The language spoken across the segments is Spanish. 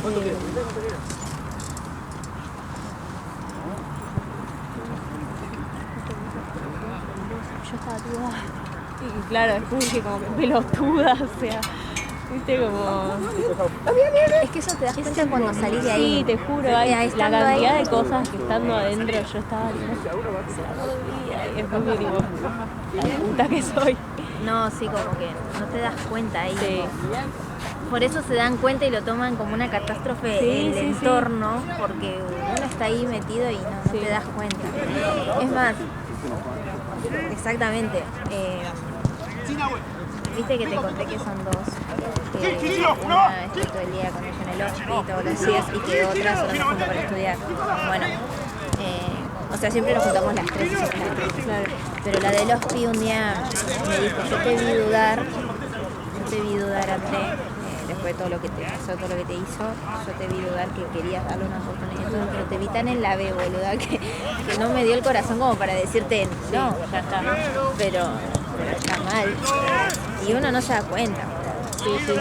Yo estaba toda... Y claro, después dije como que pelotuda, o sea... Viste como... Es que eso te das cuenta cuando salís de ahí. Sí, te juro, hay la cantidad de cosas que estando adentro yo estaba... Y después me digo, la puta que soy. No, sí, como que no te das cuenta ahí. Sí. Por eso se dan cuenta y lo toman como una catástrofe el entorno, porque uno está ahí metido y no te das cuenta. Es más, exactamente. Viste que te conté que son dos. Una está todo el día con ella en el hospital todos los días y que otra solo se junta para estudiar. Bueno, o sea, siempre nos juntamos las tres y somos las tres. Claro. Pero la del hospi un día me dijo, yo te vi dudar, André, después de todo lo que te pasó, todo lo que te hizo, yo te vi dudar que querías darle una oportunidad, pero te vi tan en la B, boluda, que no me dio el corazón como para decirte, no, ya está, pero está mal. Y uno no se da cuenta. Sí. Pero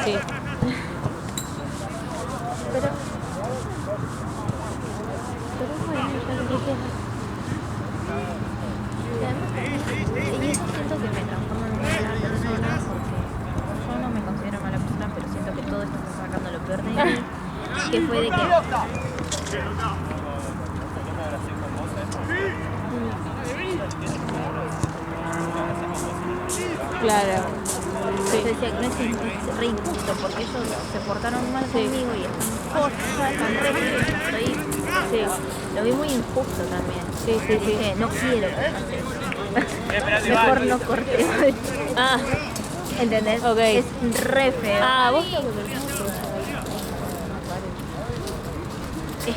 bueno, y eso siento que me transforma en una mala persona porque yo no me considero mala persona, pero siento que todo esto está sacando lo peor de mí, que fue de que Claro. Sí. Yo decía, no es re injusto porque ellos se portaron mal conmigo y están re bien, lo vi muy injusto también. Sí. Dije, no quiero que pase eso. Mejor no corté. ¿Entendés? Okay. Es re feo. Vos Es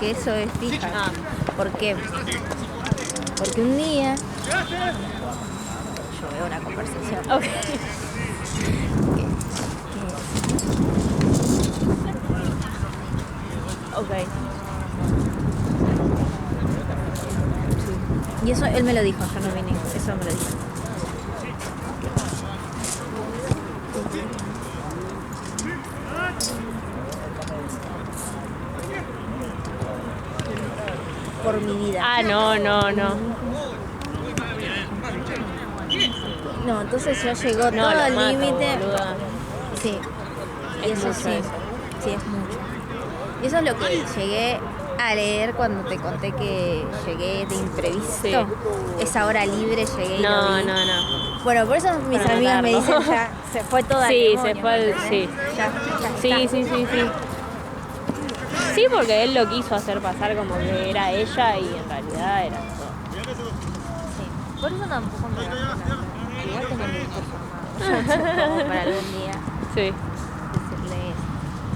que eso es fija. ¿Por qué? Porque un día yo veo una conversación. Okay. Okay. Sí. Y eso él me lo dijo, yo no vine, eso me lo dijo. Por mi vida. No. No, entonces ya llegó todo al límite. Sí. Y eso sí. Sí, es mucho. Y eso es lo que llegué a leer cuando te conté que llegué de imprevisto. Sí. Esa hora libre llegué y lo vi. No. Bueno, por eso mis amigas me dicen ya se fue toda el demonio. Se fue sí. Ya Sí. Sí, porque él lo quiso hacer pasar como que era ella y en realidad era todo. Sí. Por eso tampoco me da pena. Igual tengo mi discurso armado. Como para algún día. Sí. Decirle eso.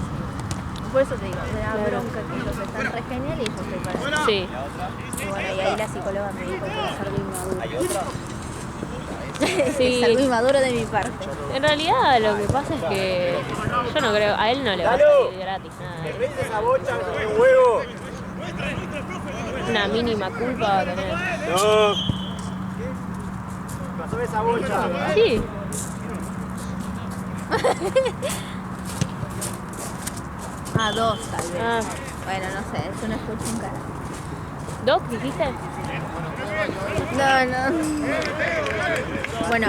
Sí. Por eso te digo, me da bronca que ellos están re genial y yo estoy para eso. Sí. Y bueno, y ahí la psicóloga me dijo que era algo inmaduro. ¿Hay otra? Sí. Es algo inmaduro de mi parte. En realidad lo que pasa es que yo no creo, a él no le va a salir gratis nada. ¿Ves esa bocha con un huevo? Una mínima culpa va a tener. No. Pasó esa bocha. Sí. Dos tal vez. Bueno, no sé, eso no escucho un carajo. ¿Dos dijiste? No. Bueno,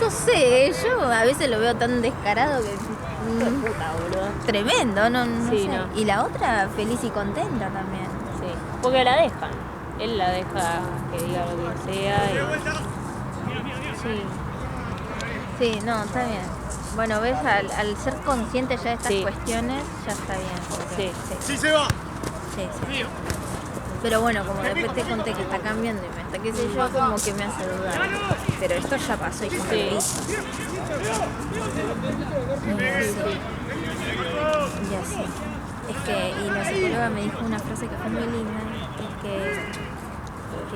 no sé, yo a veces lo veo tan descarado que... Puta, boludo. Tremendo, no sí, sé. No. Y la otra feliz y contenta también. Sí, porque la dejan. Él la deja que diga lo que sea y... Sí, no, está bien. Bueno, ves, al ser consciente ya de estas cuestiones, ya está bien. Sí. Se va. Sí. Pero bueno, como después te conté que está cambiando y me está, qué sé yo, como que me hace dudar. Pero esto ya pasó y yo me lo hice. Y así. Es que, y la psicóloga me dijo una frase que fue muy linda, que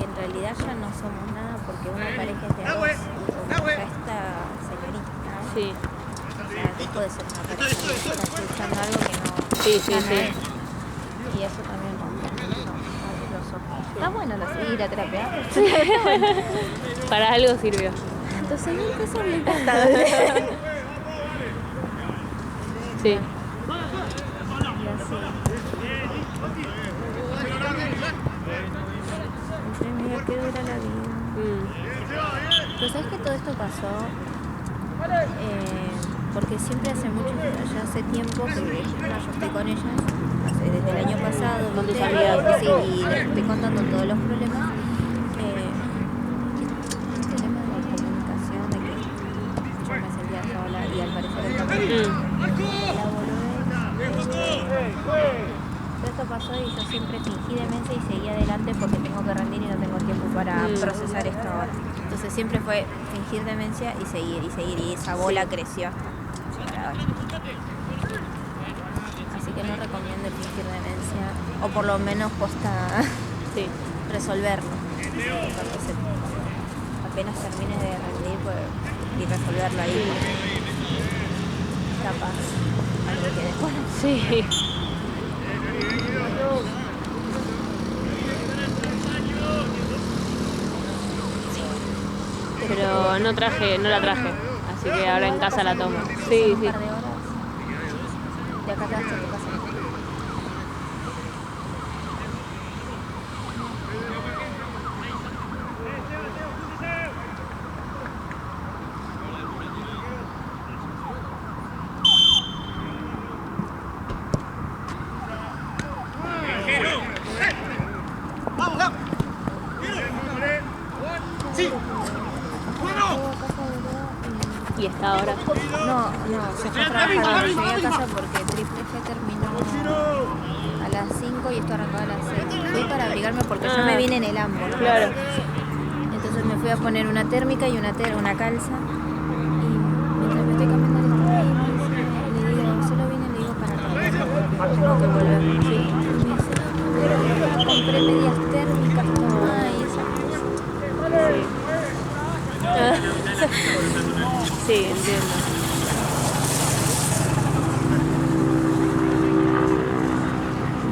en realidad ya no somos nada porque una pareja es de a dos. Y como ya esta señorita, ¿no? Sí. O sea, dejó de ser una pareja y está escuchando algo que no... Sí. Y eso también rompe los ojos. Está bueno ir a terapia. Para algo sirvió. Entonces, eso me encanta. Sí. Y así. Entre mira qué dura la vida. Pero ¿sabes que todo esto pasó? Porque siempre hace mucho, ya hace tiempo que yo estoy con ellas, desde el año pasado, Con tus ¿viste? amigas. Sí, y les estoy contando todos los problemas. El tema de la comunicación, de que yo me sentía sola y al parecer él también. La boludez. Todo esto pasó y yo siempre fingí demencia y seguí adelante porque tengo que rendir y no tengo tiempo para procesar esto ahora. Entonces siempre fue fingir demencia y seguir y esa bola creció para ahora. Así que no recomiendo el fingir demencia, o por lo menos costa resolverlo. Apenas termines de rendir y resolverlo ahí, capaz algo que después. Sí. Pero no la traje, así que ahora en casa la tomo. Sí, Un sí. par de horas. De acá te vas a tu casa. Y está ahora. No, se fue a trabajar cuando llegué a casa porque Triple G terminó a las 5 y esto arrancaba a las 6. Fui para abrigarme porque yo me vine en el ambo, ¿no? Claro. Entonces me fui a poner una térmica y una calza. Y mientras me estoy cambiando el traje, le digo, solo vine, le digo, para trabajar porque tengo que volver. Sí. Y me dice, no, compré medias térmicas, tomá, y esas cosas. Sí, entiendo.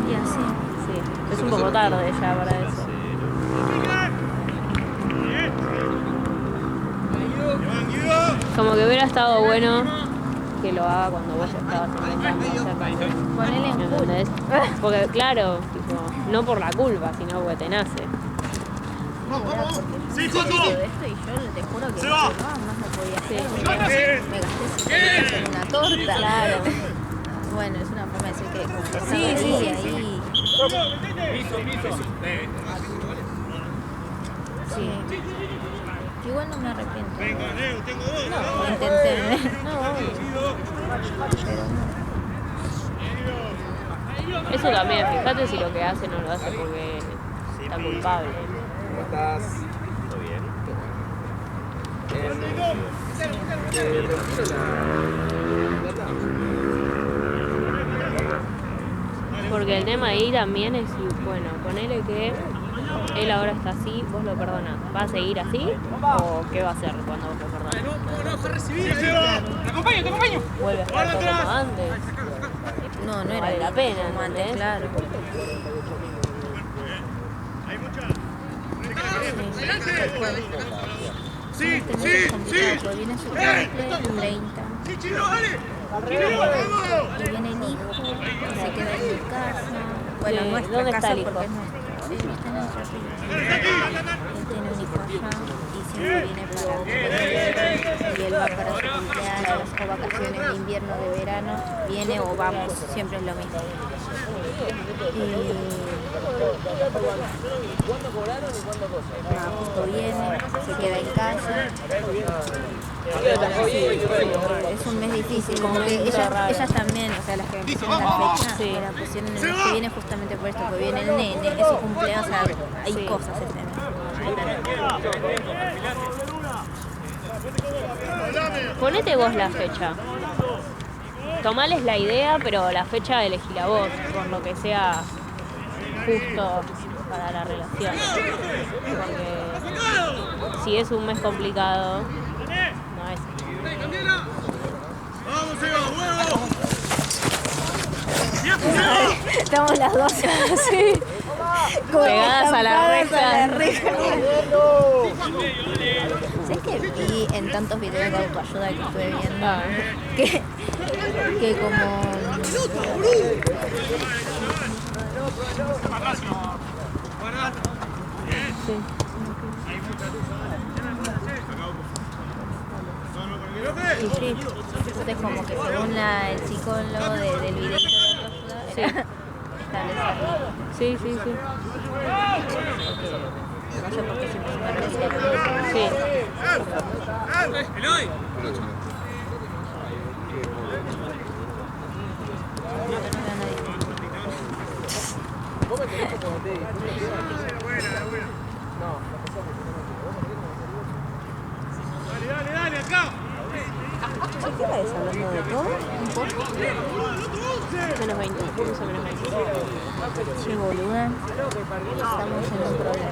Y así. Sí. Es un poco tarde ya para eso. Como que hubiera estado bueno que lo haga cuando vos estabas intentando hacer también. Ponele en culo. ¿Entendés? Porque claro, tipo, no por la culpa, sino porque te nace. Sí, todo esto y yo te juro que no podía hacer. Me gasté en una torta. Claro. Bueno, es una forma de decir que ahí. Sí. Igual no me arrepiento. No, lo intenté. Eso también, fíjate si lo que hace no lo hace porque está culpable. ¿Cómo estás? ¿Todo bien? Porque el tema ahí también es, bueno, ponele que él ahora está así, vos lo perdonás. ¿Va a seguir así o qué va a hacer cuando vos lo perdonás? ¡Te acompaño! ¿Vuelve a estar todo como antes? No era vale la pena, como antes, ¿entendés? claro. Sí, Este mes es complicado, porque viene su cumple, 30. Y viene el hijo, que se queda en mi casa. Bueno, Sí, nuestra ¿dónde casa está el hijo? porque es nuestro. Él está en nuestra vida. Él tiene un hijo allá y siempre viene para y él va para su cumpleaños o vacaciones de invierno, de verano, viene o vamos, siempre es lo mismo. Justo viene, se queda en casa. Es un mes difícil, como que ellas también, o sea, las que me pusieron la fecha, me la pusieron el mes que viene justamente por esto, porque viene el nene, es su cumpleaños, o sea, hay cosas este mes. Ponete vos la fecha. Tomales la idea, pero la fecha elegíla vos, por lo que sea justo para la relación. Porque si es un mes complicado, no es. Estamos las dos así, Pegadas a la reja. ¿Sabes que vi en tantos videos de autoayuda que estuve viendo Ah. que como Sí. Y sí. entonces como que según el psicólogo del video de autoayuda Sí. era establecer. Sí, sí, sí. No sé por qué siempre se me refiere. Sí. Dale, acá. ¿Qué parece hablando de todo? Un poco. Menos 20. Menos o menos 20. Che, boluda. Estamos en un problema.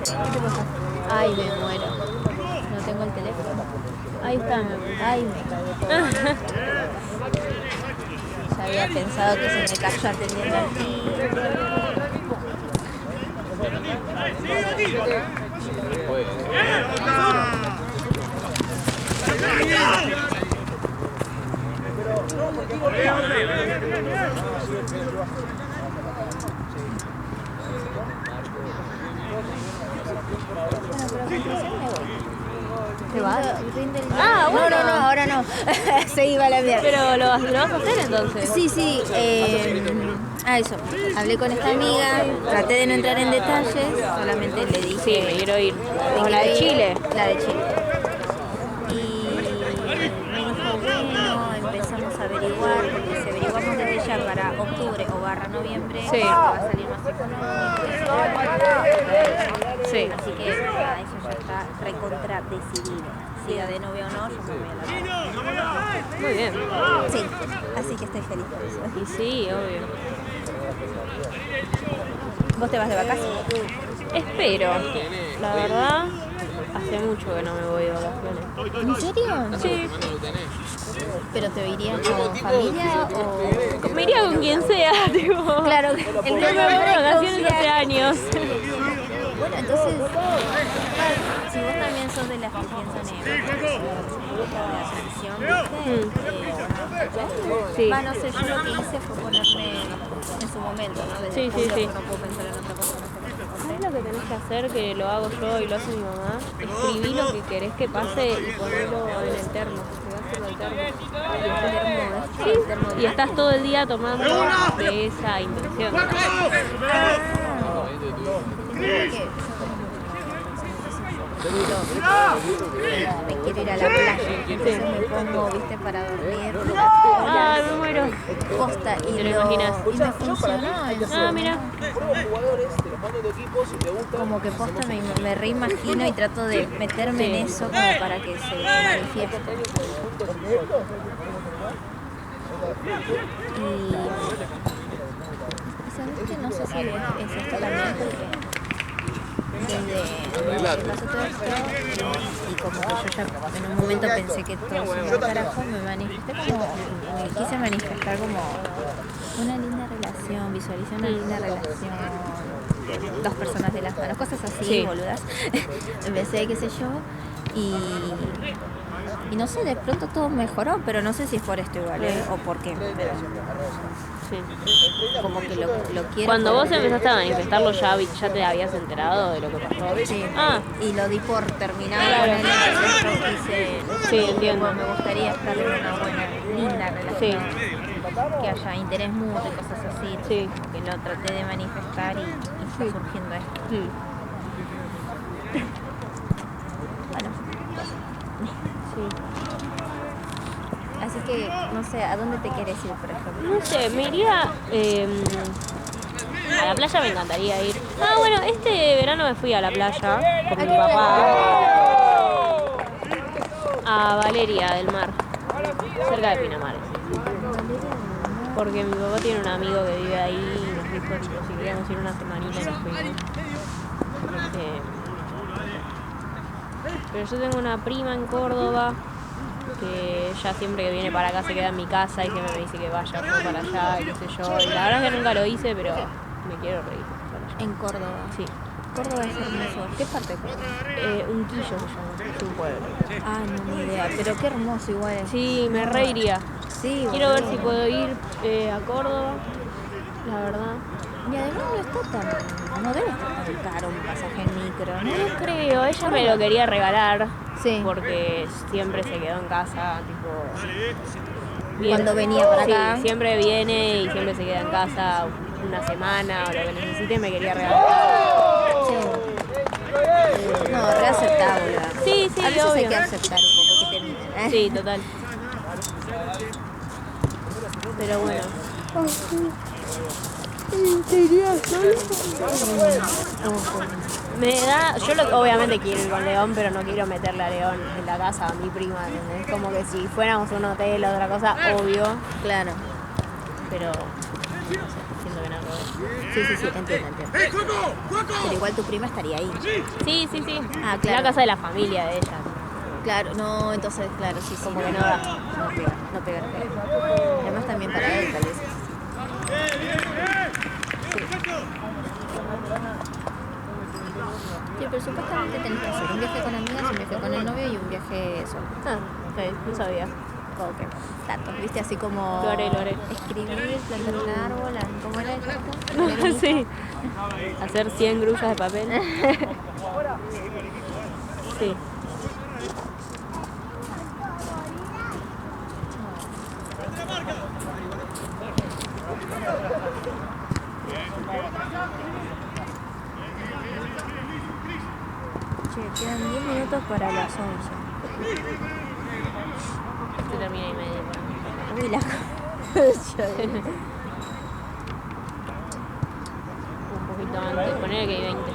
¿Qué te pasa? Ay, me muero. No tengo el teléfono. Ahí está. Ay, me cagué todo. Ya había pensado que se me cayó atendiendo al tío. Bueno, pero a conclusión me voy. ¿Te vas? Rinde el día. Ah, bueno. No, ahora no. Se iba a la mierda. Pero lo vas a hacer entonces. Sí, sí. Eso. Hablé con esta amiga, traté de no entrar en detalles, solamente le dije. Sí, me quiero ir. me O la de quiero ir. Chile. La de Chile. Y me dijo, bueno, empezamos a averiguar, porque si averiguamos desde ya para octubre o barra noviembre, Sí. va a salir más económico. Sí. Así que nada, eso ya está recontra decidido. Siga de novia o no, yo me voy a la Muy bien. Sí, así que estoy feliz por eso. Y sí, obvio. ¿Vos te vas de vacaciones? Espero. La verdad, hace mucho que no me voy de vacaciones. ¿En serio? Sí. ¿Pero te irías con familia o...? Me iría con quien sea, tipo. Claro, el No que me voy de vacaciones hace años. Bueno, entonces, si vos también sos de las que piensan en la atención, Sí. no sé, yo lo que hice fue ponerme en su momento, ¿no? Desde Sí, el sí, punto sí. que no puedo pensar en otra cosa. ¿Sabes lo que tenés que hacer? Que lo hago yo y lo hace mi mamá. Escribí lo que querés que pase y ponelo en el termo. Pegáselo al termo. Sí. Y estás todo el día tomando de esa intención. Me quiero ir a la playa, entonces me pongo, viste, para dormir. Ay, me muero. Posta, y ¿Te lo imaginas? y me funcionó eso. Ah, mira. Como que posta me reimagino y trato de meterme en eso como para que se manifieste. Y sabes que no sé si es esto también porque desde pasó todo esto y como que yo ya en un momento pensé que todo se iba al carajo, me manifesté como, me quise manifestar como una linda relación, visualicé una linda relación, dos personas de las manos, cosas así, Sí. boludas. Empecé, qué sé yo, y no sé, de pronto todo mejoró, pero no sé si es por esto igual, o por qué, pero Sí. como que lo quiero. Cuando vos porque- empezaste a manifestarlo, ya te habías enterado de lo que pasó. Sí, Ah, y lo di por terminado Claro. con él, entonces yo quise, Sí, entiendo. me gustaría estar en una buena, linda relación, que haya interés mutuo y cosas así, Sí. que lo traté de manifestar y está surgiendo esto. mm, Bueno, sí. así que, no sé, ¿a dónde te querés ir, por ejemplo? No sé, me iría a la playa, me encantaría ir. Ah, bueno, este verano me fui a la playa con mi papá a Valeria del Mar, cerca de Pinamar. Porque mi papá tiene un amigo que vive ahí y nos dijo tipo, si queríamos ir una semanita y nos fuimos. Pero yo tengo una prima en Córdoba que ella siempre que viene para acá se queda en mi casa y siempre me dice que vaya yo para allá y qué sé yo. Y la verdad es que nunca lo hice, pero me quiero reír para allá. En Córdoba. Sí. Córdoba es hermoso. ¿Qué parte de Córdoba? Unquillo se llama, es un pueblo. Ah, no, ni idea. Pero qué hermoso igual. Sí, me reiría. Sí, Quiero ver boludo. si puedo ir a Córdoba, la verdad. Y además no debe estar tan caro un pasaje en micro, ¿no? No creo, ella me lo quería regalar. Sí. Porque siempre se quedó en casa, tipo... Cuando venía para acá. Sí, siempre viene y siempre se queda en casa una semana o lo que necesite, me quería regalar. Sí. No, re aceptable. Sí, sí, A veces obvio. hay que aceptar un poco que te miren. Sí, total. Pero bueno. Me da, obviamente quiero ir con León, pero no quiero meterle a León en la casa a mi prima, ¿entendés? Como que si fuéramos a un hotel o otra cosa, obvio, Claro. pero no sé, siento que no lo Sí, entiendo. Pero igual tu prima estaría ahí. Sí, sí, sí. Ah, claro. La casa de la familia de ella. Claro, no, entonces, claro, sí, Como que no da. no pega. Además también para él, tal vez. Sí, pero supuestamente tenés que hacer un viaje con amigas, un viaje con el novio y un viaje solo. Ah, ok, no sabía. Ok, datos, ¿viste? Así como Lo haré. escribir, plantar un árbol, ¿cómo era el dato? Sí. Hacer 100 grullas de papel. Sí. Che, quedan 10 minutos para las 11. Se termina y media. Uy, la Un poquito antes, poner que hay 20.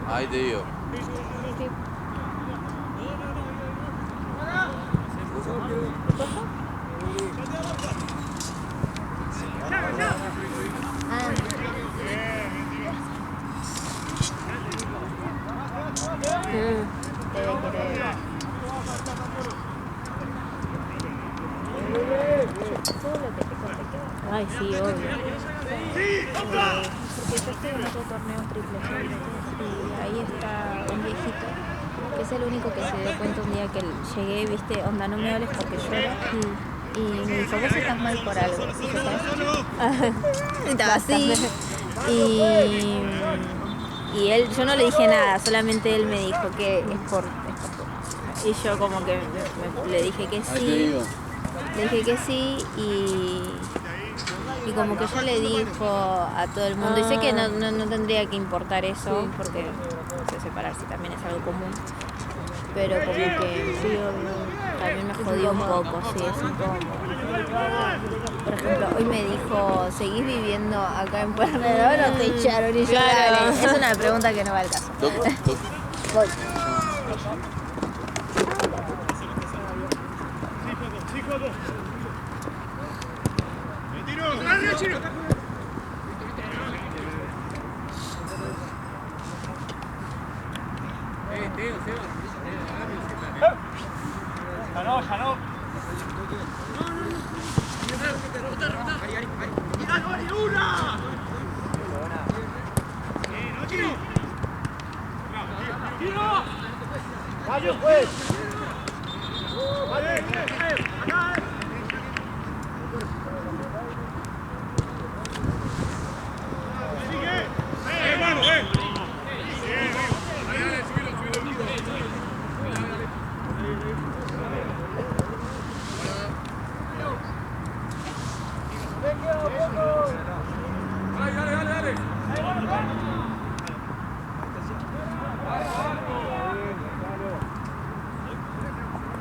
Ay, Dios. Ay, sí, obvio. Porque yo estoy en otro torneo triple y ahí está un viejito que es el único que se dio cuenta un día que llegué, viste, onda, no me hables porque lloro. Y me dijo, vos estás mal por algo. Y estaba así. Y él, yo no le dije nada, solamente él me dijo que es por y yo como que le dije que sí. Le dije que sí y como que ya le dijo a todo el mundo. Y sé que no tendría que importar eso, porque no sé, separarse también es algo común. Pero como que también me jodió un poco, sí, es incómodo. Por ejemplo, hoy me dijo, ¿seguís viviendo acá en Puerto Rico o te echaron? Y yo, Claro. dale, es una pregunta que no va al caso. Voy. Ya no. ¡Vaya, pues! ¡Vale!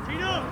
¡Chino!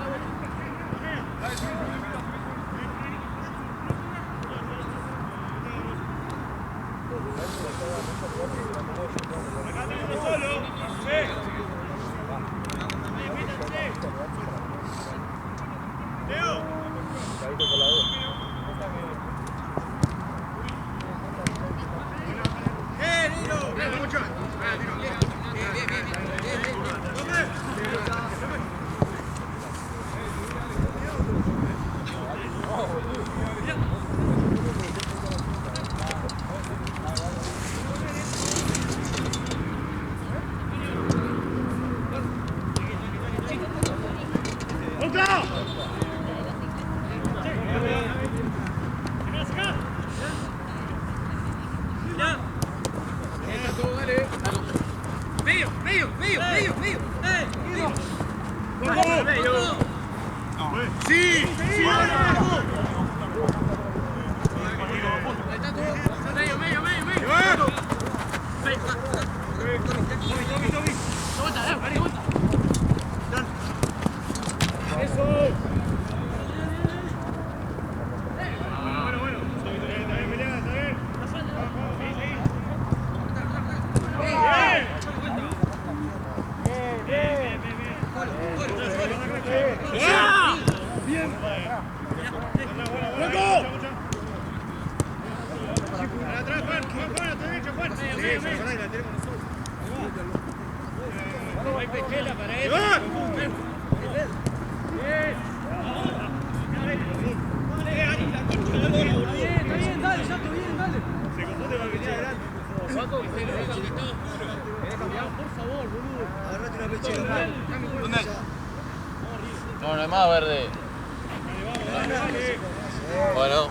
Medio. Sí. No, no hay más verde. Bueno.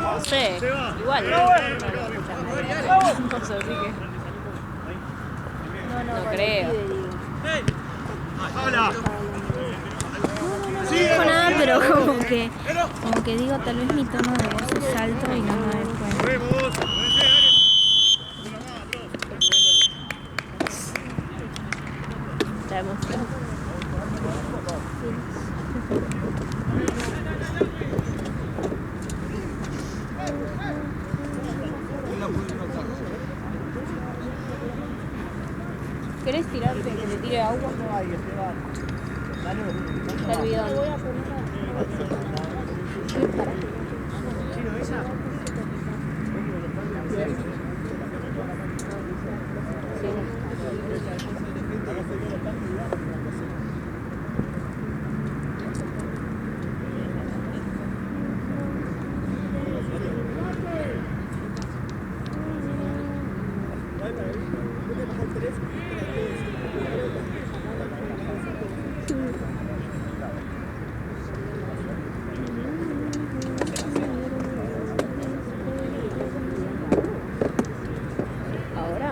No sé, igual. No sé, así que. No creo. No dijo nada, pero como que digo, tal vez mi tono de voz es alto y no me doy cuenta. Ya demostré. ¿Querés tirarte que te tire agua? Está el bidón. ¿Ahora?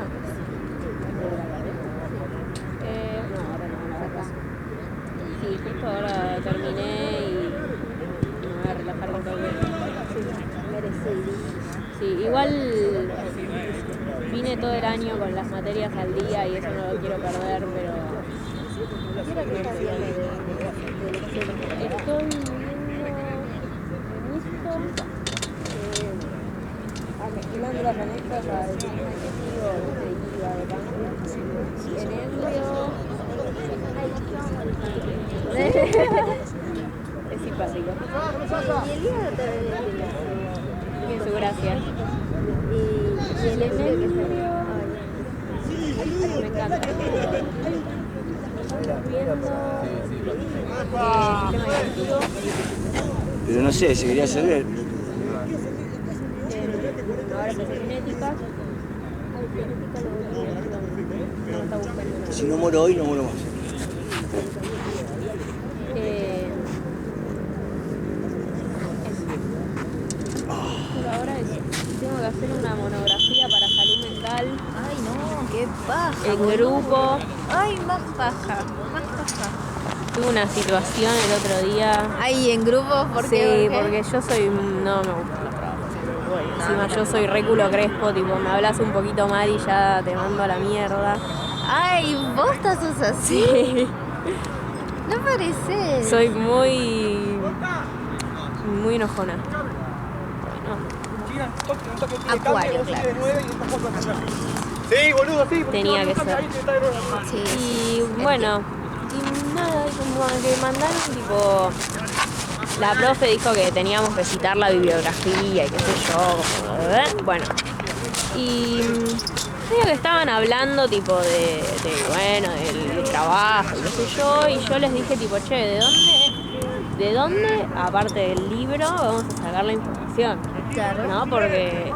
No, ahora no. Sí, justo ahora terminé y me voy a relajar un toque. Sí, igual vine todo el año con las materias al día y eso no lo quiero perder, pero... Estoy viendo las anexas al sistema digestivo de IVA, de cáncer. En embryo... Es simpático. Y el hígado también. Tiene su gracia. Y el embryo. Me encanta. Viendo sistema digestivo. Pero no sé, si quería saber. ahora empecé genética. Ay, genética lo no me está gustando. Si no muero hoy, no muero más. Pero ahora tengo que hacer una monografía para salud mental. Ay, no, qué paja. En grupo. Ay, más paja, más paja. Tuve una situación el otro día. Ay, en grupo, ¿por Sí, qué? porque yo soy. No me gustan los trabajos. Encima yo soy re culo crespo, tipo, me hablas un poquito mal y ya te mando a la mierda. Ay, vos estás así. Sí. No parece. Soy muy enojona. Acuario, claro. Sí, boludo, sí. Tenía que ser. Sí. Y bueno, y nada, como que mandaron tipo. La profe dijo que teníamos que citar la bibliografía y qué sé yo. Bueno. Y creo que estaban hablando tipo bueno, del trabajo y qué sé yo. Y yo les dije tipo, che, ¿de dónde, aparte del libro, vamos a sacar la información? Claro. ¿No? Porque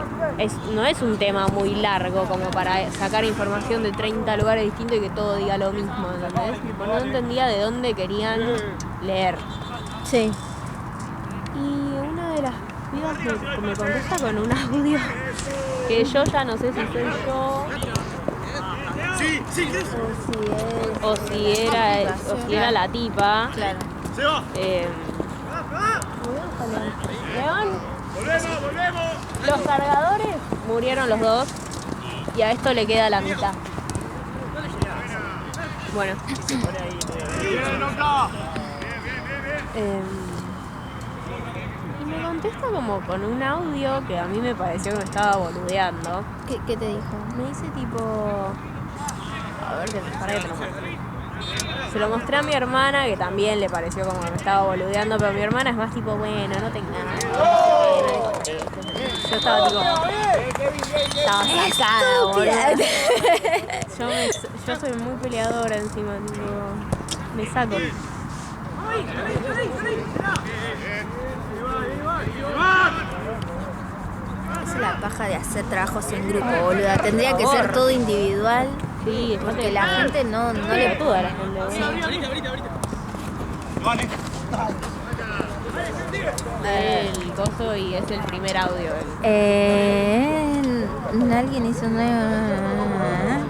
no es un tema muy largo como para sacar información de 30 lugares distintos y que todo diga lo mismo, ¿entendés? Tipo, no entendía de dónde querían leer. Sí. Y una de las pibas me contesta con un audio que yo ya no sé si soy yo Sí, sí, o si era la tipa. Claro. se va. León, Volvemos. los cargadores murieron los dos y a esto le queda la mitad. Bueno. Y me contesta como con un audio que a mí me pareció que me estaba boludeando. ¿Qué te dijo? Me dice tipo... A ver, para que te lo muestre. Se lo mostré a mi hermana, que también le pareció como que me estaba boludeando, pero mi hermana es más tipo, bueno, no te engañes. Yo estaba tipo... Estaba sacada, boludo. Yo soy muy peleadora encima, tipo... Me saco. Es la paja de hacer trabajos en grupo, boluda. Tendría que ser todo individual. Sí, Porque la gente no le... toda la gente. Vale. El coso y es el primer audio. Alguien hizo una...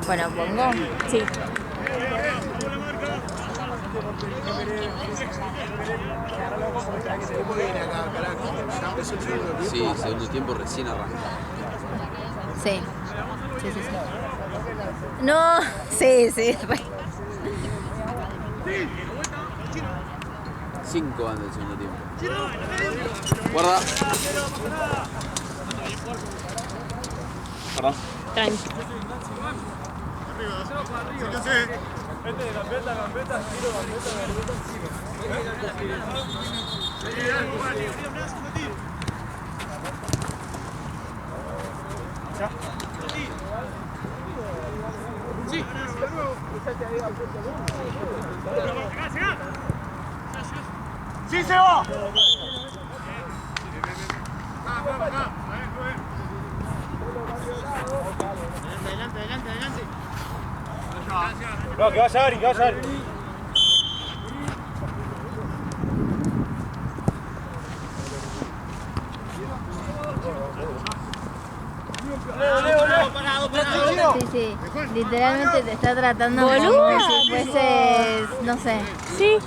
Bueno, pongo. Sí. Sí, segundo tiempo recién arranca. Sí. No, sí. 5 van del segundo tiempo. Guarda. Perdón. Tranqui. ¡Sí se va! Adelante. No, que vaya Ari, Leo. Sí. Literalmente te está tratando ¿Boluda? como si fueses, no sé. Sí.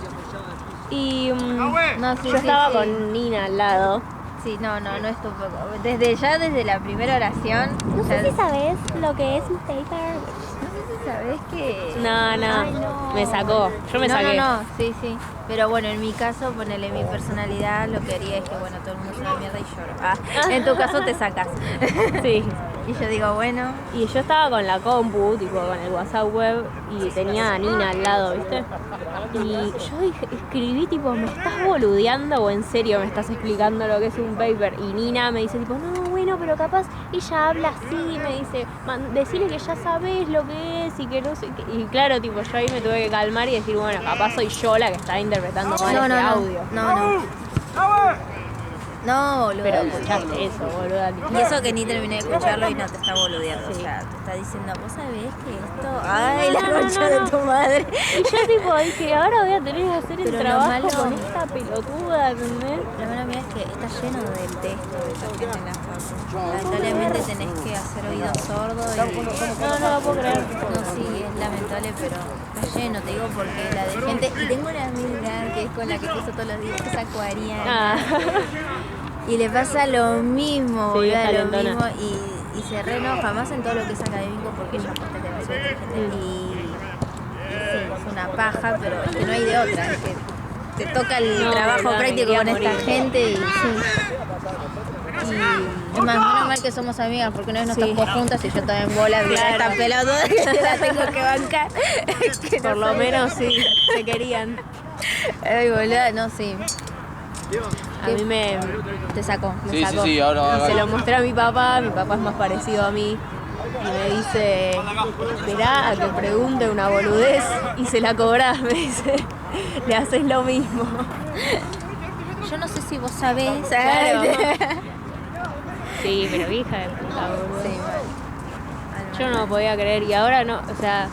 Y No, sí, yo estaba sí. con Nina al lado. Sí, no es tu poco. Desde la primera oración. No sé si sabes lo que es un paper. No sé si sabes que. No, Ay, no. me sacó. Yo me saqué. No, sí. Pero bueno, en mi caso, ponele mi personalidad, lo que haría es que, bueno, todo el mundo es una mierda y lloro. En tu caso te sacas. Sí. Y yo digo, bueno. Y yo estaba con la compu, tipo con el WhatsApp web, y tenía a Nina al lado, ¿viste? Y yo escribí tipo, ¿me estás boludeando o en serio me estás explicando lo que es un paper? Y Nina me dice tipo, no, bueno, pero capaz ella habla así, me dice, decirle que ya sabes lo que es y que no sé qué. Y claro, tipo, yo ahí me tuve que calmar y decir, bueno, capaz soy yo la que está interpretando mal ese audio. No, boludo. Pero escuchaste eso, boluda. Y eso que ni terminé de escucharlo y no te está boludeando. Sí. O sea, te está diciendo, vos sabés que esto. Ay, la concha de tu madre. Y yo tipo dije, ahora voy a tener que hacer el Pero lo trabajo malo- con esta pelotuda, ¿entendés? La mala mía es que está lleno del texto de esa gente en la facu. Lamentablemente tenés que hacer oído sordo y. No lo puedo creer. No, sí, es lamentable, pero está lleno, te digo, porque la de gente. Y tengo una amiga que es con la que cruzo todos los días, que es acuariana. Ah. Y le pasa lo mismo, Sí, boluda, es lo calentona. mismo. Y se re enoja más en todo lo que es académico porque ella es demasiado inteligente. Y sí, es una paja, pero es que no hay de otra. Es que te toca el No, trabajo boluda, práctico me con quería esta morir. gente y sí. Y es más, menos mal que somos amigas porque una vez nos tocó juntas y yo también bola de esta pelotuda que la tengo que bancar. Que Por no lo soy- menos sí, se querían. Ay, boluda, no, sí. A mí me Te sacó. me Sí, sacó. sí, ahora Y se lo mostré a mi papá es más parecido a mí. Y me dice, esperá a que pregunte una boludez y se la cobrás, me dice. Le haces lo mismo. Yo no sé si vos sabés. Claro. Ay, Sí, pero hija de puta, boludo. sí, mal. Yo no lo podía creer y ahora no, o sea,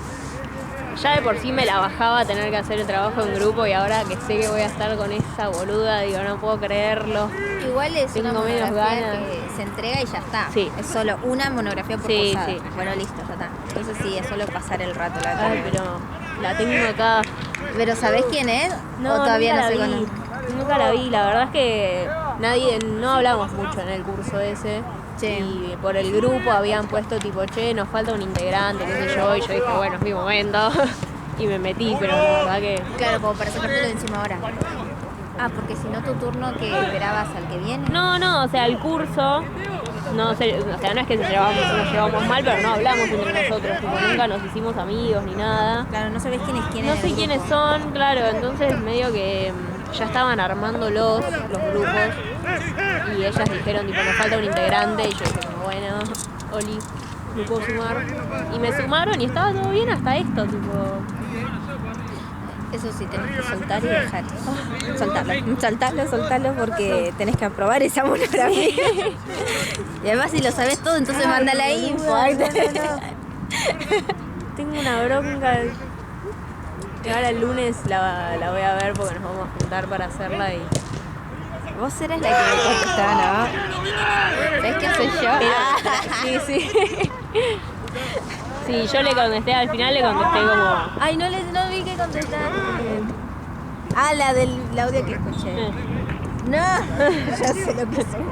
ya de por sí me la bajaba a tener que hacer el trabajo en grupo y ahora que sé que voy a estar con esa boluda, digo, no puedo creerlo. Igual es una Tengo menos monografía ganas. que se entrega y ya está. Sí. Es solo una monografía por Sí, cursada. sí. Bueno, listo, ya está. Entonces sí, es solo pasar el rato la Ay, carrera. pero la tengo acá. ¿Pero sabés quién es? No, ¿O todavía nunca no se la vi. conoce? Nunca la vi, la verdad es que no hablamos mucho en el curso ese. Sí. Y por el grupo habían puesto tipo, che, nos falta un integrante, qué sé yo, y yo dije, bueno, es mi momento. Y me metí, pero la verdad que... Claro, como para sacártelo de encima ahora. Ah, porque si no tu turno que esperabas al que viene. No, o sea, el curso, no sé, o sea, no es que nos llevamos mal, pero no hablamos entre nosotros, tipo, nunca nos hicimos amigos ni nada. Claro, no sabés quién es quién. No en sé el quiénes grupo. son, claro, entonces medio que ya estaban armando los grupos y ellas dijeron, tipo, nos falta un integrante y yo dije, como, bueno, Oli, me puedo sumar. Y me sumaron y estaba todo bien hasta esto, tipo... Eso sí, tenés que soltar y dejar. Soltarlo porque tenés que aprobar esa monografía. Y además si lo sabés todo, entonces manda la info. Tengo una bronca. Y ahora el lunes la voy a ver porque nos vamos a juntar para hacerla y... Vos eras la que me contestaba, ¿no? ¿Sabés qué soy yo? Sí, sí. Sí, yo le contesté, al final le contesté como... Ay, no vi que contestar. Ah, la del audio que escuché. No, ya sé lo que soy.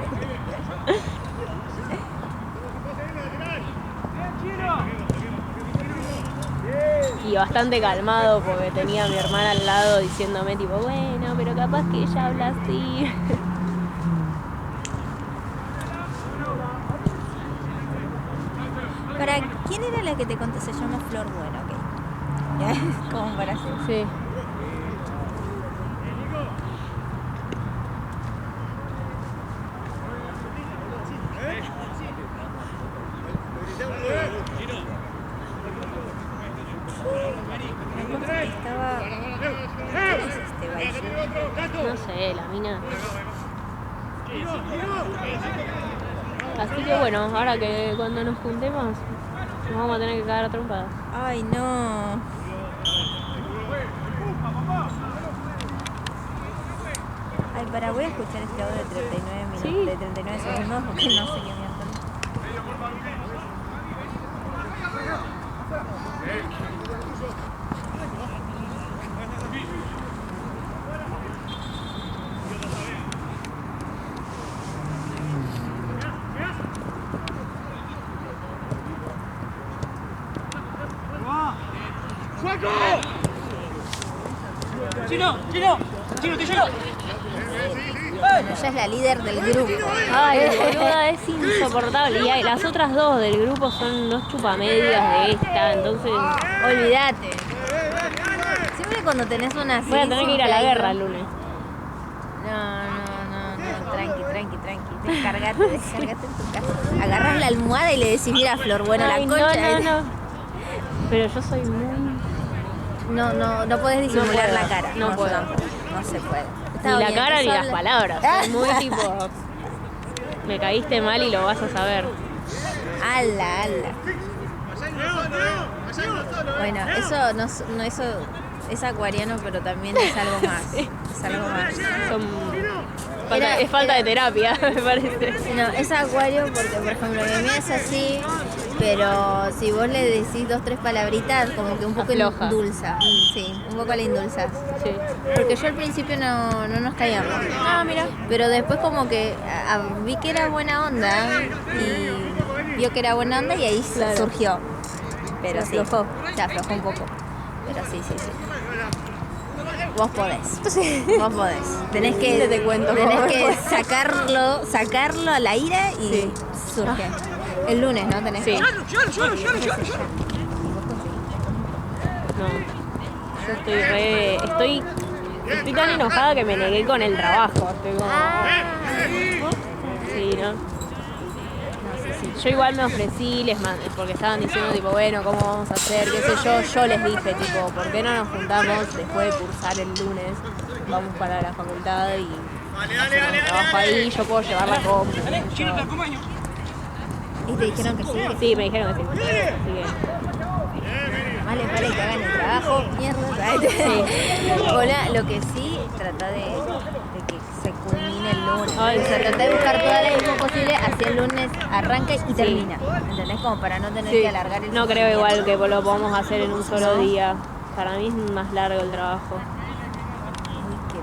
Y bastante calmado porque tenía a mi hermana al lado diciéndome tipo, bueno, pero capaz que ella habla así. ¿Para quién era la que te contestó? Se llama Flor Bueno, ok. Ya, como para hacer. Sí. Estaba. ¿Quién es este baile? No sé, la mina. Así que bueno, ahora que cuando nos juntemos nos vamos a tener que cagar a trompadas. Ay, no. Ay, voy a escuchar este audio de 39 minutos, Sí. de 39 segundos, porque no sé qué mierda. Bueno, ella es la líder del grupo. Ay, boluda, es insoportable. Y las otras dos del grupo son dos chupamedias de esta, entonces Olvídate. Siempre cuando tenés una así, voy a tener que ir a la guerra el lunes. No, tranqui. Descargate en tu casa. Agarras la almohada y le decís, mira, Flor, bueno, Ay, la concha. no. Pero yo soy muy... No podés disimular puedo, la cara. no puedo. No se puede. Ni la cara ni las palabras. Soy muy tipo... Me caíste mal y lo vas a saber. Ala. Bueno, eso es acuariano, pero también es algo más. Es algo más. Es falta de terapia, me parece. No, es acuario porque, por ejemplo, mi amiga es así, pero si vos le decís 2, 3 palabritas, como que un poco Afloja. endulza. Sí, un poco la endulzas. Sí. Porque yo al principio no nos caíamos. Ah, mira. Pero después como que vi que era buena onda y vio que era buena onda y ahí surgió. Pero Se sí, aflojó. se aflojó un poco. Pero sí. Vos podés. Vos podés. Tenés que sacarlo a la ira y surge. El lunes, ¿no? Tenés Sí. que... No. Yo estoy tan enojada que me negué con el trabajo. Estoy como... Sí, ¿no? Yo igual me ofrecí, les mandé, porque estaban diciendo tipo, bueno, ¿cómo vamos a hacer? ¿Qué sé yo? Yo les dije tipo, ¿por qué no nos juntamos después de cursar el lunes? Vamos para la facultad y hacemos un trabajo ahí, yo puedo llevar la compu. ¿Y te dijeron que sí? Sí, me dijeron que sí. Así que... Vale, que hagan el trabajo, mierda. Hola, lo que sí, trata de que se culmine el lunes. Ay, O sea, trata de buscar toda la info posible, así el lunes arranca y termina. ¿Entendés? Como para no tener que alargar el No creo sufrimiento. igual que lo podamos hacer en un solo día. Para mí es más largo el trabajo. Uy, qué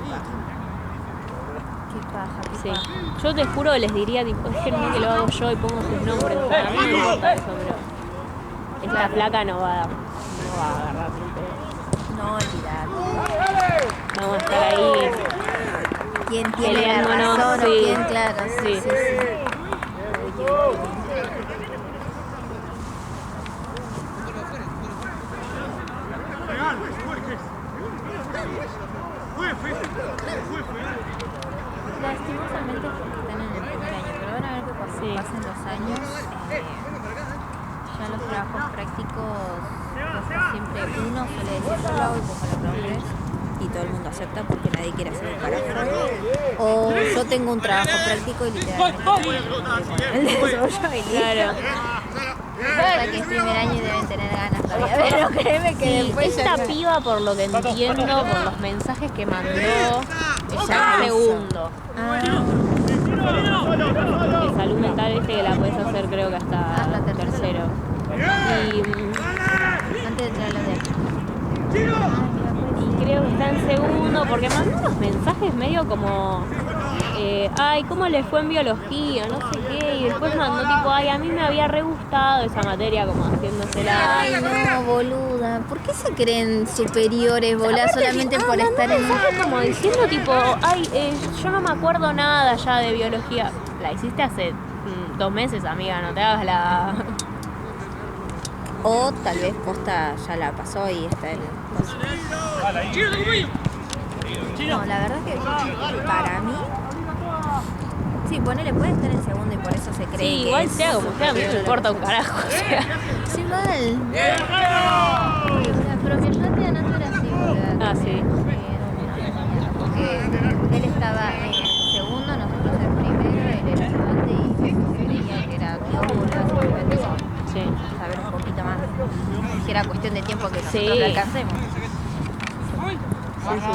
paja. Sí. Yo te juro, les diría, tipo, déjenme que lo hago yo y pongo sus nombres. Para mí no importa eso, pero esta flaca no va a agarrar ni pedo. No, olvidar. Vamos a estar ahí. ¿Quién tiene la Peleándonos, razón sí. o quién, claro? Sí. Lastimosamente están en el primer año, pero van a ver que cuando Sí. pasen los años, ya los trabajos prácticos, siempre uno suele decir yo lo hago y pongo los nombres y todo el mundo acepta porque nadie quiere hacer un carajo. O yo tengo un trabajo práctico y literalmente el desarrollo Claro. hasta que es primer año y deben tener ganas todavía. Pero créeme que Sí, después esta ya... piba, por lo que entiendo, por los mensajes que mandó, ya es segundo. Y salud mental, viste que la puedes hacer creo que hasta tercero. Y Antes de entrar a los de aquí. Y creo que está en segundo porque mandó unos mensajes medio como ay, ¿cómo le fue en biología? No sé qué, y después mandó tipo, ay, a mí me había re gustado esa materia, como haciéndosela. Ay, no, boluda. ¿Por qué se creen superiores, boluda, solamente por mandó estar en un... mensaje como diciendo tipo, ay, yo no me acuerdo nada ya de biología. La hiciste hace 2 meses, amiga, no te hagas la... O tal vez posta ya la pasó y está en... No, la verdad que para mí... Sí, ponele, puede estar en segundo y por eso se cree Sí, que igual es sea como sea, a mí no me importa un carajo. O sea. Sí, mal. Pero mi ayudante de Anato era así, boluda. Ah, sí. Porque él estaba en segundo, nosotros en primero, él era ayudante y creía que era Dios, boluda, simplemente Sí. saber un poquito más. Si era cuestión de tiempo que nosotros Sí. lo alcancemos. Sí, sí.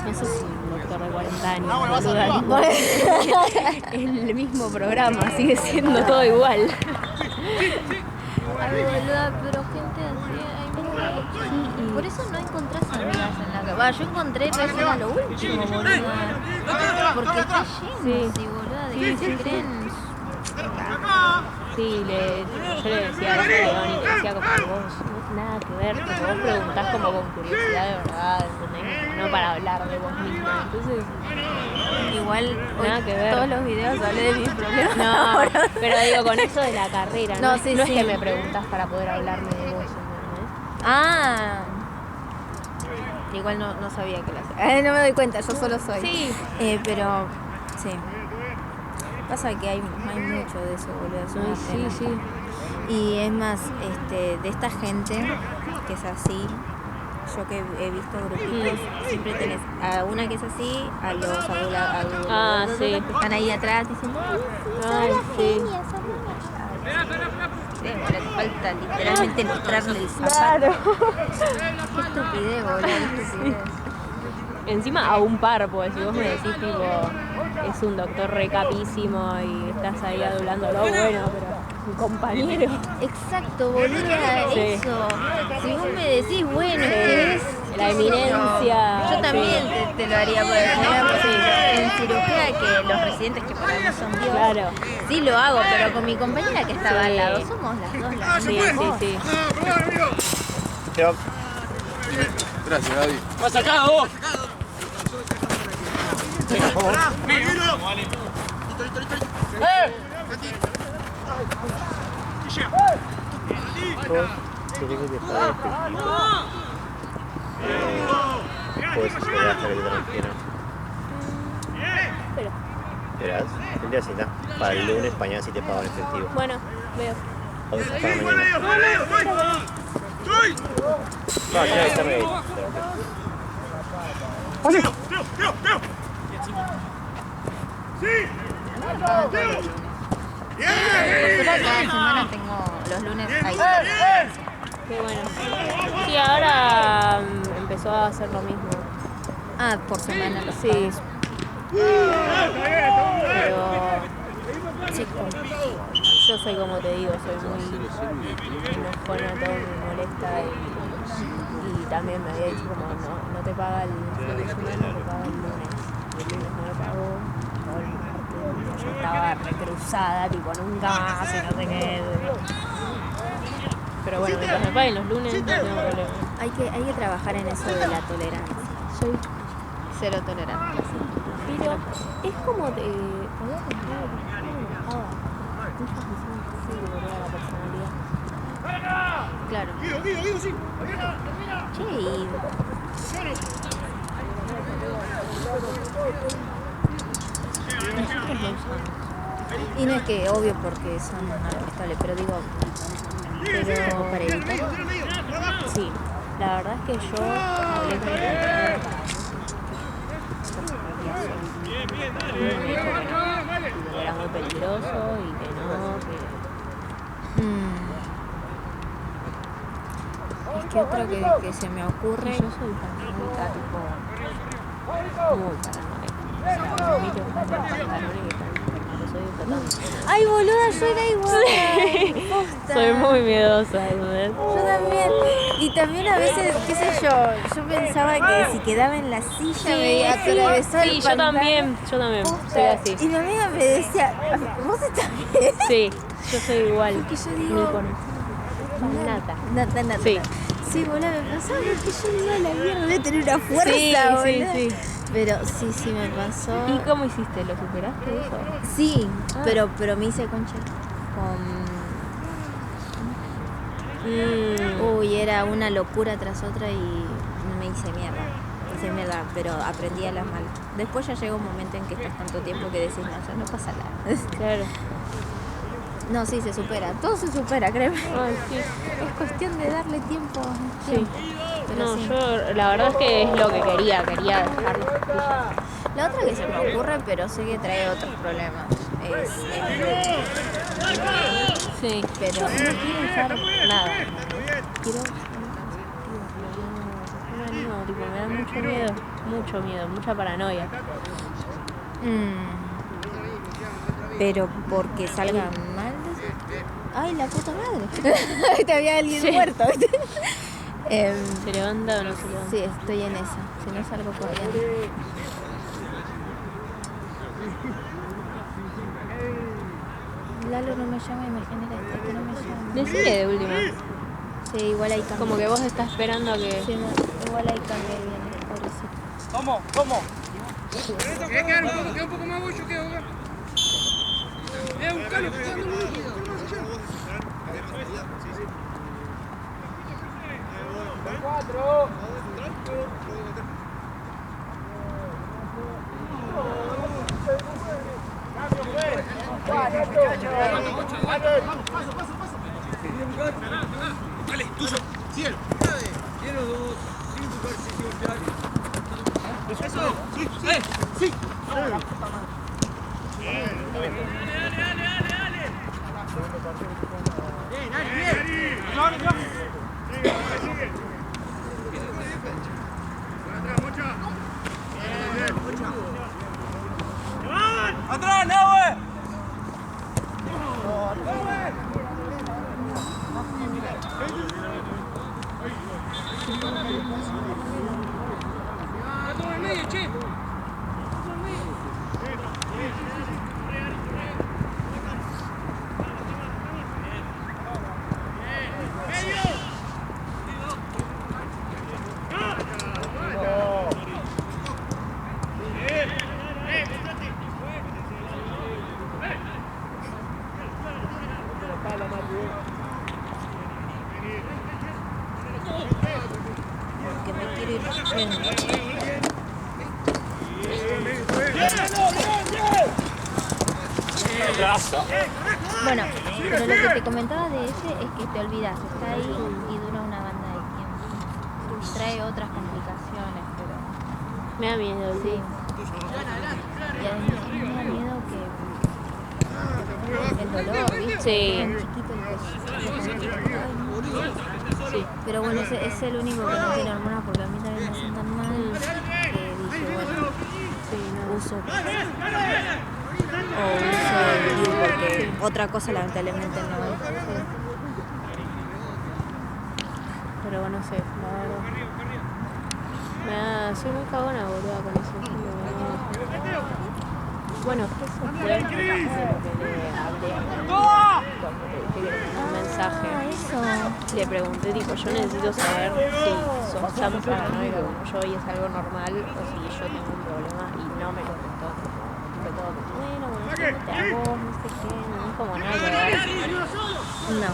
No sé si un doctor de 40 años, boluda, el mismo programa, sigue siendo todo igual. Ay, boluda, pero gente así, ay, mira. Por eso no encontrás amigas en la calle. Va, yo encontré recién a lo último, boluda. Porque está lleno, sí, boluda, de que se creen. Sí, yo le decía a León y le decía como que vos no nada que ver, tipo, vos preguntás como con curiosidad de verdad, ¿entendés? No para hablar de vos misma, entonces Igual nada hoy que ver. todos los videos hablé de mis problemas. No, pero digo, con eso de la carrera, No, no, sí, no sí. es que me preguntás para poder hablarme de vos, ¿entendés? Ah. Igual no sabía que lo hacía. No me doy cuenta, yo solo soy. Sí. Pero, sí. Pasa que hay mucho de eso, boludo. Es una Sí, pena. sí. Y es más, de esta gente que es así, yo que he visto grupitos, siempre tenés a una que es así, a los adultos Sí. que están ahí atrás diciendo, Ay, sí. Sí, ahora te falta literalmente mostrarle el zapato. Qué estupidez, boludo, qué estupidez. Encima a un par, pues si vos me decís tipo, es un doctor recapísimo y estás ahí adulándolo, bueno, pero un compañero. Exacto, boluda, Sí. eso. Si vos me decís, bueno, es que es La eminencia. Yo también Sí. te lo haría por en cirugía, que los residentes que para mí son Dios. Claro. Sí lo hago, pero con mi compañera que estaba Sí. al lado, somos las dos las Sí, mismas. sí, sí. Gracias, Gaby. ¡Más acá, vos! Tiene que estar efectivo. Pues se va a hacer el tranquilo. Pero, Verás, tendría cita. Para el lunes, mañana si te pagan efectivo. bueno, veo. O es para mañana. No, ya está ahí. Yo cada semana tengo los lunes ahí. Qué bueno. Sí, ahora empezó a hacer lo mismo. Ah, por semana los Sí. pagos. Pero Chicos, yo soy como te digo, soy muy enojona, todo me molesta y también me había dicho como no te paga el fin de semana, te paga el lunes. El lunes no me pagó, todo el martes. Yo estaba recruzada, tipo nunca más y no sé qué. Pero bueno, mientras me paguen los lunes no tengo problema. hay que trabajar en eso de la tolerancia. Soy Cero tolerancia. Pero es como te había contado que estaba enojada. Muchas personas que sí, boludo, la personalidad. Claro. Che, Nosotros lo usamos. y no es que obvio porque son arrestables, pero digo, pero para evitar. Sí, la verdad es que yo hablé con el compañero y me dijo que no, que era muy peligroso y que no, Es que otra que se me ocurre. yo soy paranoica, tipo, muy paranoica. O sea, me miro con los pantalones y están, soy totalmente. Ay, boluda, yo era igual. Posta. Soy muy miedosa, ¿entendés? Yo también. Y también a veces, qué sé yo pensaba que si quedaba en la silla me atravesaba el yo pantalón. también, Posta. soy así. Y mi amiga me decía, ¿vos estás bien? Sí, yo soy igual. Porque yo Ni digo, con nata. Nata. Sí. Sí, boluda, me pasaba que yo digo, la mierda, debe tener una fuerza, Sí, boluda. sí. Pero sí me pasó. ¿Y cómo hiciste? ¿Lo superaste eso? Sí, Ah. pero me hice concha con... Uy, era una locura tras otra y me hice mierda, pero aprendí a las malas. Después ya llega un momento en que estás tanto tiempo que decís, no, ya no pasa nada. Claro. No, sí, se supera, todo se supera, créeme. Ay, sí. Es cuestión de darle tiempo. Sí. Pero No, sí. yo la verdad es que es lo que quería dejar las pastillas. La otra que se me ocurre, pero sé que trae otros problemas, es Sí. pero Yo no quiero usar nada. Quiero usar no, tipo, me da mucho miedo, mucha paranoia. Pero porque salga mal. Ay, la puta madre. Te había alguien muerto. ¿Se levanta o no se levanta? Sí, estoy en esa. Si no salgo corriendo. Lalo no me llama y me genera esto, que no me llama. Decile de última. Sí, igual ahí cambia. Como que vos estás esperando a que... Sí, igual ahí cambia bien, pobrecito. ¿Cómo? Queda un poco más bollo que ahoga. Buscalo, Cuatro. Dale, tuyo. Cielo. Tiene los dos. Sin buscar si golpear. Eso. Sí. ¡Atrás, Nahue! Otro en medio, che. Porque me quiero ir yendo. Bueno, pero lo que te comentaba de ese es que te olvidas, está ahí y dura una banda de tiempo. Trae otras complicaciones, pero Me da miedo, sí. Y además me da miedo que el dolor, ¿viste? Sí. Tan chiquito el que Sí. pero bueno, ese es el único que no tiene hormonas porque a mí también me sientan mal. Que dije, bueno, uso o uso el DIU porque otra cosa lamentablemente no es. Pero bueno, no sé, la verdad. Soy muy cagona, boluda, con eso. Bueno, eso fue lo que le hablé un mensaje. Eso. Le pregunté, tipo, yo necesito saber si sos tan paranoica como yo y es algo normal o si yo tengo un problema y no me contestó. Fue todo como, bueno, conocerte a vos, no sé qué, no es como nada que ver. No.